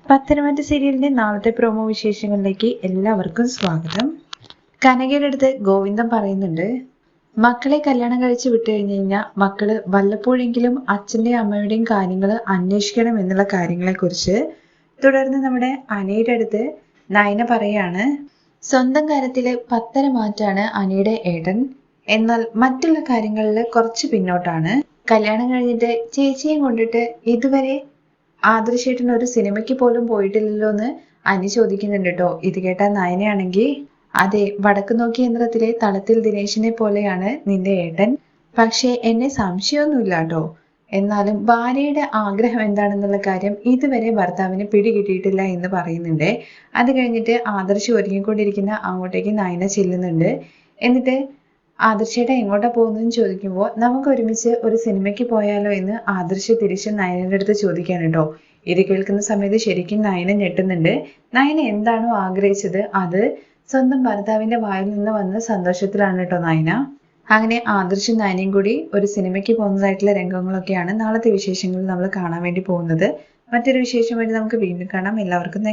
പത്തനംതിട്ട സീരിയലിന്റെ നാളത്തെ പ്രൊമോ വിശേഷങ്ങളിലേക്ക് എല്ലാവർക്കും സ്വാഗതം. കനകയുടെ അടുത്ത് ഗോവിന്ദൻ പറയുന്നുണ്ട്, മക്കളെ കല്യാണം കഴിച്ച് വിട്ടു കഴിഞ്ഞു കഴിഞ്ഞാൽ മക്കള് വല്ലപ്പോഴെങ്കിലും അച്ഛന്റെയും അമ്മയുടെയും കാര്യങ്ങൾ അന്വേഷിക്കണം എന്നുള്ള കാര്യങ്ങളെ കുറിച്ച്. തുടർന്ന് നമ്മുടെ അനയുടെ അടുത്ത് നയന പറയാണ്, സ്വന്തം കാര്യത്തില് പത്തര മാറ്റാണ് അനയുടെ ഏട്ടൻ, എന്നാൽ മറ്റുള്ള കാര്യങ്ങളിൽ കുറച്ച് പിന്നോട്ടാണ്. കല്യാണം കഴിഞ്ഞിട്ട് ചേച്ചിയും കൊണ്ടിട്ട് ഇതുവരെ ആദർശേട്ടൻ ഒരു സിനിമയ്ക്ക് പോലും പോയിട്ടില്ലല്ലോ എന്ന് അനി ചോദിക്കുന്നുണ്ട് കേട്ടോ. ഇത് കേട്ട നയനയാണെങ്കിൽ, അതെ, വടക്ക് നോക്കി യന്ത്രത്തിലെ തളത്തിൽ ദിനേശിനെ പോലെയാണ് നിന്റെ ഏട്ടൻ, പക്ഷേ എന്നെ സംശയമൊന്നുമില്ല കേട്ടോ. എന്നാലും ഭാര്യയുടെ ആഗ്രഹം എന്താണെന്നുള്ള കാര്യം ഇതുവരെ ഭർത്താവിന് പിടികിട്ടിയിട്ടില്ല എന്ന് പറയുന്നുണ്ട്. അത് കഴിഞ്ഞിട്ട് ആദർശ് ഒരുങ്ങിക്കൊണ്ടിരിക്കുന്ന അങ്ങോട്ടേക്ക് നയന ചെല്ലുന്നുണ്ട്. എന്നിട്ട് ആദർശേട്ടൻ എങ്ങോട്ടാ പോകുന്നതെന്ന് ചോദിക്കുമ്പോൾ, നമുക്ക് ഒരുമിച്ച് ഒരു സിനിമയ്ക്ക് പോയാലോ എന്ന് ആദർശ് തിരിച്ച് നയനയുടെ അടുത്ത് ചോദിക്കാൻ കേട്ടോ. ഇത് കേൾക്കുന്ന സമയത്ത് ശരിക്കും നയന ഞെട്ടുന്നുണ്ട്. നയന എന്താണോ ആഗ്രഹിച്ചത് അത് സ്വന്തം ഭർത്താവിന്റെ വായിൽ നിന്ന് വന്ന സന്തോഷത്തിലാണ് കേട്ടോ നയന. അങ്ങനെ ആദർശും നയനയും കൂടി ഒരു സിനിമയ്ക്ക് പോകുന്നതായിട്ടുള്ള രംഗങ്ങളൊക്കെയാണ് നാളത്തെ വിശേഷങ്ങളിൽ നമ്മൾ കാണാൻ വേണ്ടി പോകുന്നത്. മറ്റൊരു വിശേഷമായിട്ട് നമുക്ക് വീണ്ടും കാണാം. എല്ലാവർക്കും